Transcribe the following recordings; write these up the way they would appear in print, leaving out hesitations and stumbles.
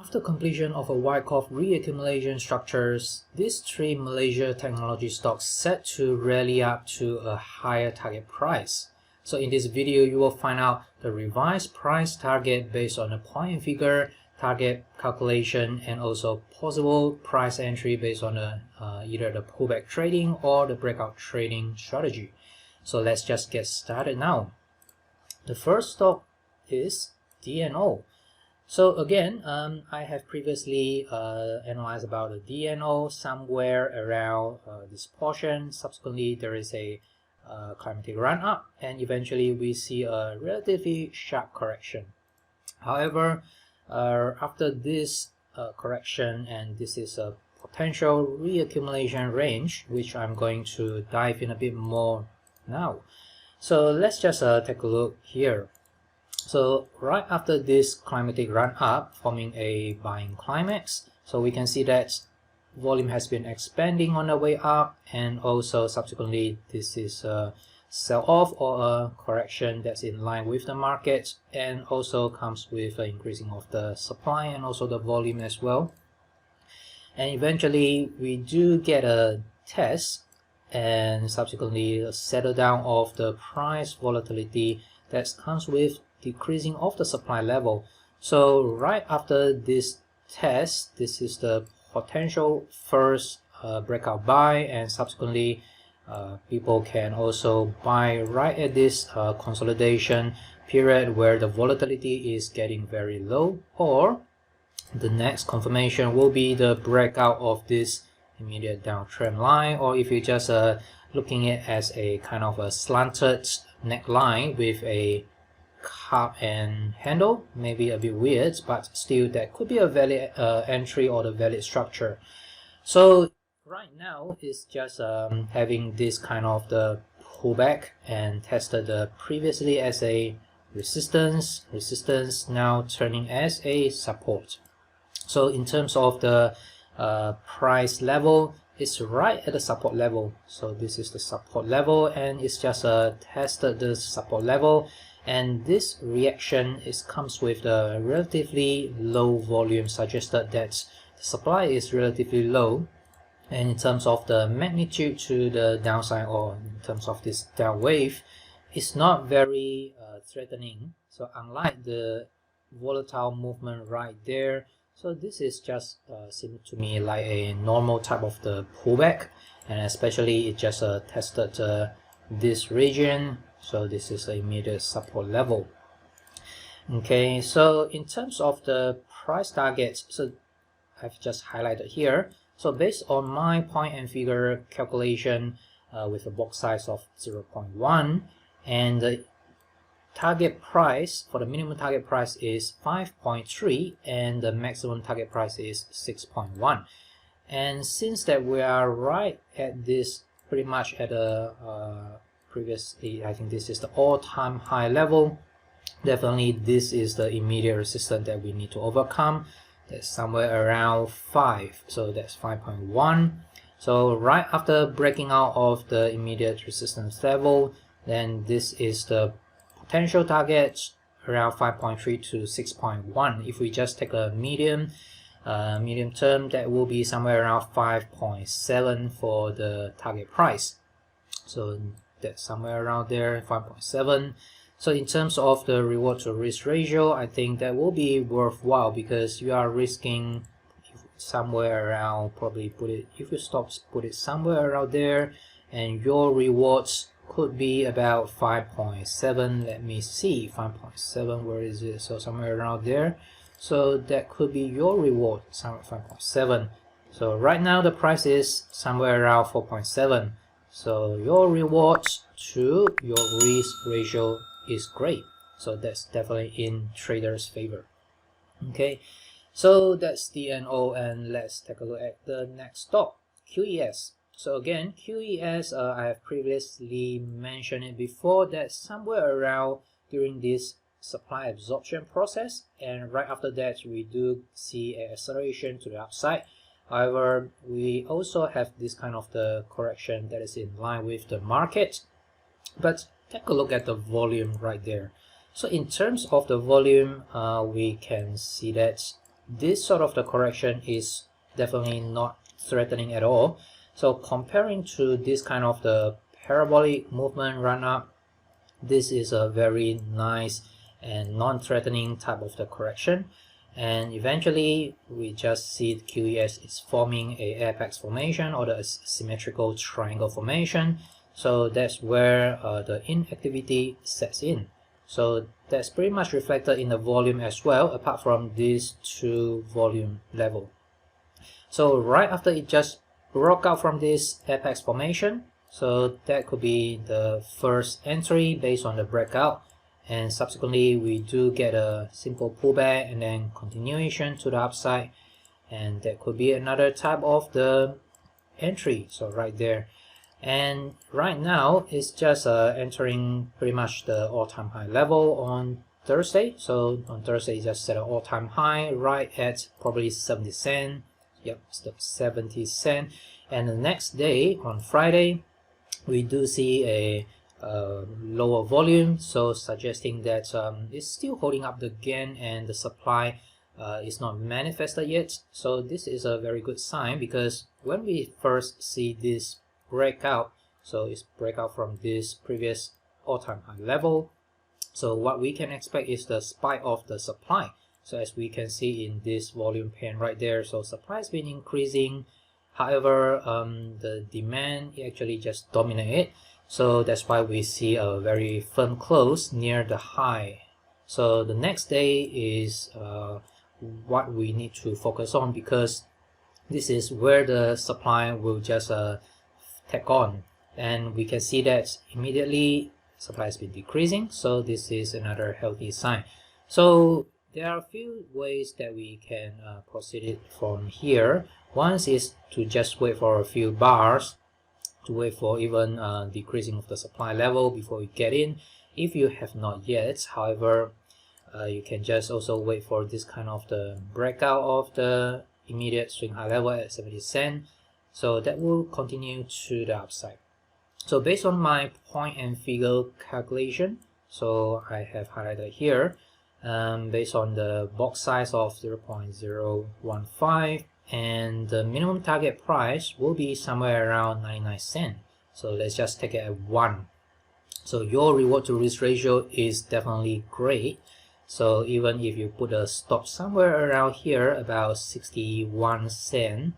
After completion of a Wyckoff reaccumulation structures, these three Malaysia technology stocks set to rally up to a higher target price. So in this video, you will find out the revised price target based on a point and figure target calculation and also possible price entry based on either the pullback trading or the breakout trading strategy. So let's just get started now. The first stock is DNO. So again, I have previously analyzed about the DNO somewhere around this portion. Subsequently, there is a climatic run up and eventually we see a relatively sharp correction. However, after this correction, and this is a potential reaccumulation range, which I'm going to dive in a bit more now. So let's just take a look here. So right after this climatic run up forming a buying climax, so we can see that volume has been expanding on the way up, and also subsequently this is a sell-off or a correction that's in line with the market, and also comes with an increasing of the supply and also the volume as well. And eventually we do get a test and subsequently a settle down of the price volatility that comes with decreasing of the supply level. So right after this test, this is the potential first breakout buy, and subsequently people can also buy right at this consolidation period where the volatility is getting very low, or the next confirmation will be the breakout of this immediate downtrend line, or if you're just looking at it as a kind of a slanted neckline with a cup and handle, maybe a bit weird, but still that could be a valid entry or the valid structure. So right now it's just having this kind of the pullback and tested previously as a resistance, now turning as a support. So in terms of the price level, it's right at the support level. So this is the support level, and it's just tested the support level, and this reaction comes with the relatively low volume, suggested that the supply is relatively low, and in terms of the magnitude to the downside, or in terms of this down wave, it's not very threatening. So unlike the volatile movement right there, so this is just seems to me like a normal type of the pullback, and especially it just tested this region. So this is the immediate support level. Okay, so in terms of the price targets, so I've just highlighted here. So based on my point and figure calculation with a box size of 0.1, and the target price for the minimum target price is 5.3 and the maximum target price is 6.1. And since that we are right at this, pretty much at a previously, I think this is the all-time high level, definitely this is the immediate resistance that we need to overcome. That's somewhere around 5, so that's 5.1. so right after breaking out of the immediate resistance level, then this is the potential target around 5.3 to 6.1. If we just take a medium term, that will be somewhere around 5.7 for the target price. So that's somewhere around there, 5.7. So in terms of the reward to risk ratio, I think that will be worthwhile, because you are risking somewhere around, probably if you put it somewhere around there, and your rewards could be about 5.7. let me see, 5.7, where is it? So somewhere around there. So that could be your reward, somewhere 5.7. so right now the price is somewhere around 4.7. so your rewards to your risk ratio is great. So that's definitely in traders' favor. Okay, so that's DNO, and let's take a look at the next stock, QES. So again, QES, I have previously mentioned it before, that somewhere around during this supply absorption process, and right after that we do see an acceleration to the upside. However, we also have this kind of the correction that is in line with the market. But take a look at the volume right there. So in terms of the volume, we can see that this sort of the correction is definitely not threatening at all. So comparing to this kind of the parabolic movement run up, this is a very nice and non-threatening type of the correction. And eventually we just see the QES is forming a apex formation or the symmetrical triangle formation. So that's where the inactivity sets in. So that's pretty much reflected in the volume as well, apart from these two volume level. So right after it just broke out from this apex formation, so that could be the first entry based on the breakout, and subsequently we do get a simple pullback and then continuation to the upside, and that could be another type of the entry. So right there, and right now it's just entering pretty much the all-time high level on Thursday. So on Thursday it just set an all-time high right at probably 70 cents. Yep, it's the 70 cents. And the next day on Friday we do see a lower volume, so suggesting that it's still holding up the gain and the supply is not manifested yet. So this is a very good sign, because when we first see this breakout, so it's breakout from this previous all-time high level, so what we can expect is the spike of the supply. So as we can see in this volume pain right there, so supply has been increasing. However, the demand actually just dominated. So that's why we see a very firm close near the high. So the next day is what we need to focus on, because this is where the supply will just take on, and we can see that immediately supply has been decreasing. So this is another healthy sign. So there are a few ways that we can proceed it from here. One is to just wait for a few bars, to wait for even decreasing of the supply level before we get in. If you have not yet, however, you can just also wait for this kind of the breakout of the immediate swing high level at 70 cents. So that will continue to the upside. So based on my point and figure calculation, so I have highlighted here, based on the box size of 0.015, and the minimum target price will be somewhere around 99 cents. So let's just take it at 1. So your reward to risk ratio is definitely great. So even if you put a stop somewhere around here about 61 cents,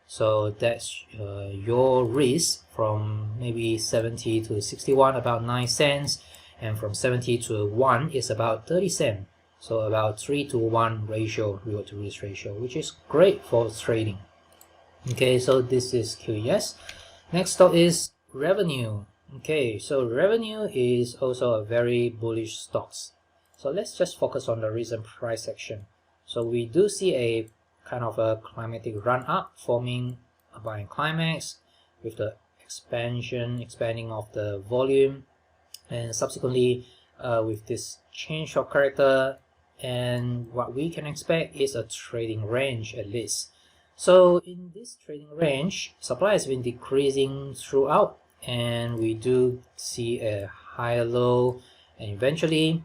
so that's your risk from maybe 70 to 61, about 9 cents, and from 70 to 1 is about 30 cents. So about 3 to 1 ratio, reward to risk ratio, which is great for trading. Okay, so this is QES. Next stock is revenue. Okay, so revenue is also a very bullish stocks. So let's just focus on the recent price action. So we do see a kind of a climatic run up, forming a buying climax with the expanding of the volume, and subsequently with this change of character, and what we can expect is a trading range at least. So in this trading range, supply has been decreasing throughout, and we do see a higher low, and eventually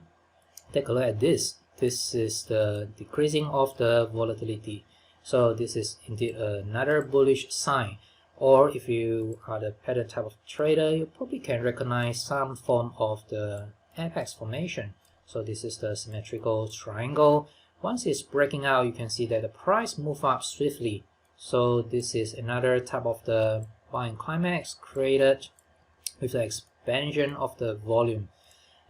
take a look at this. This is the decreasing of the volatility. So this is indeed another bullish sign. Or if you are the pattern type of trader, you probably can recognize some form of the apex formation. So this is the symmetrical triangle. Once it's breaking out, you can see that the price move up swiftly. So this is another type of the buying climax created with the expansion of the volume.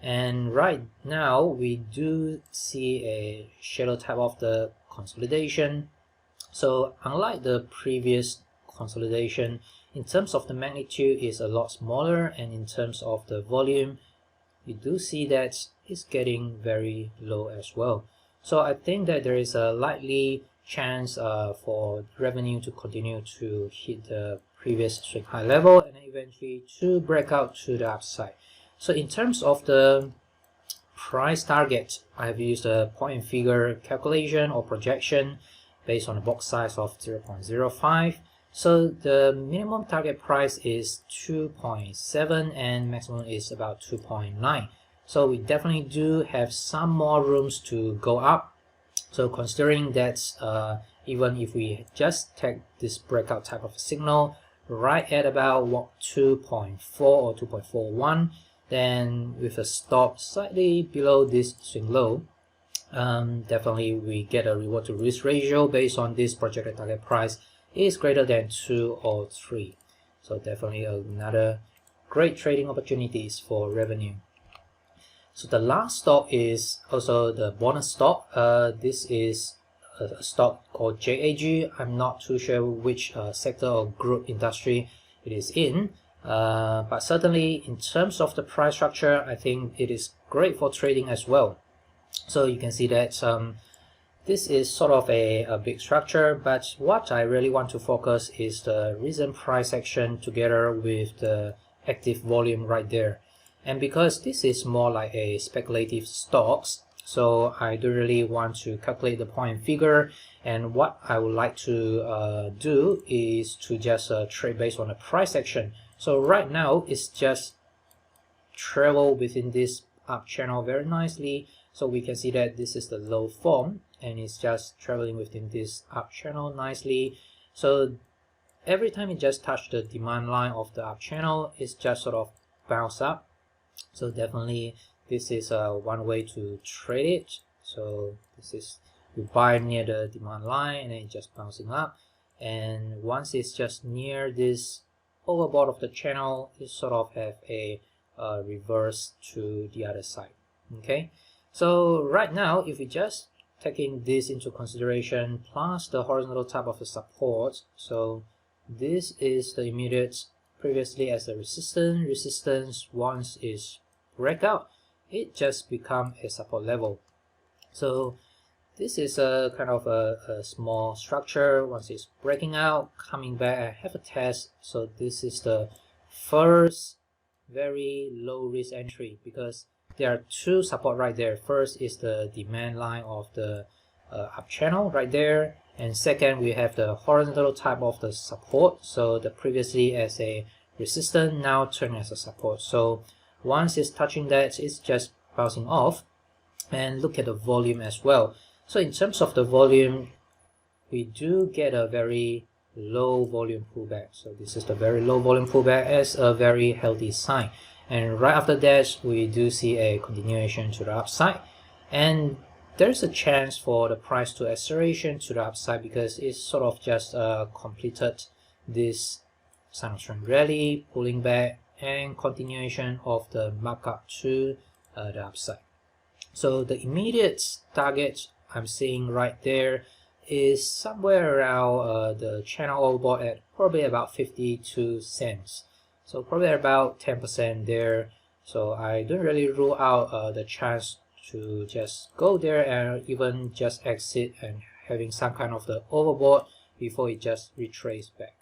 And right now we do see a shadow type of the consolidation. So unlike the previous consolidation, in terms of the magnitude is a lot smaller, and in terms of the volume, you do see that it's getting very low as well. So I think that there is a likely chance for revenue to continue to hit the previous swing high level and eventually to break out to the upside. So in terms of the price target, I have used a point and figure calculation or projection based on a box size of 0.05. So the minimum target price is 2.7 and maximum is about 2.9. So we definitely do have some more rooms to go up. So considering that even if we just take this breakout type of signal right at about 2.4 or 2.41, then with a stop slightly below this swing low, definitely we get a reward to risk ratio based on this projected target price is greater than 2 or 3. So definitely another great trading opportunities for revenue. So the last stock is also the bonus stock. This is a stock called JAG. I'm not too sure which sector or group industry it is in, but certainly in terms of the price structure, I think it is great for trading as well. So you can see that this is sort of a big structure, but what I really want to focus is the recent price action together with the active volume right there. And because this is more like a speculative stocks, so I don't really want to calculate the point figure, and what I would like to do is to just trade based on the price action. So right now it's just travel within this up channel very nicely, so we can see that this is the low form and it's just traveling within this up channel nicely. So every time it just touch the demand line of the up channel, it's just sort of bounce up. So definitely this is one way to trade it. So this is, you buy near the demand line and then it's just bouncing up, and once it's just near this overbought of the channel, it sort of have a reverse to the other side. Okay, so right now if we just taking this into consideration plus the horizontal type of the support, so this is the immediate previously as a resistance. Once is breakout, it just become a support level. So this is a kind of a small structure. Once it's breaking out, coming back and have a test. So this is the first very low risk entry, because there are two support right there. First is the demand line of the up channel right there, and second we have the horizontal type of the support. So the previously as a resistance now turn as a support. So once it's touching that, it's just bouncing off. And look at the volume as well. So in terms of the volume, we do get a very low volume pullback. So this is the very low volume pullback as a very healthy sign. And right after that, we do see a continuation to the upside, and there's a chance for the price to acceleration to the upside because it's sort of just completed this trend rally, pulling back, and continuation of the markup to the upside. So the immediate target I'm seeing right there is somewhere around the channel overbought at probably about 52 cents. So probably about 10% there. So I don't really rule out the chance to just go there and even just exit and having some kind of the overbought before it just retrace back.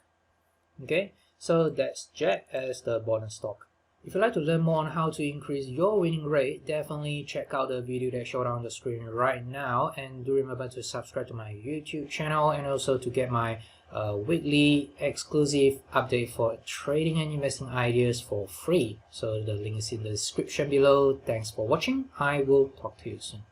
Okay, so that's JAG as the bonus stock. If you'd like to learn more on how to increase your winning rate, definitely check out the video that showed on the screen right now, and do remember to subscribe to my YouTube channel and also to get my weekly exclusive update for trading and investing ideas for free. So the link is in the description below. Thanks for watching. I will talk to you soon.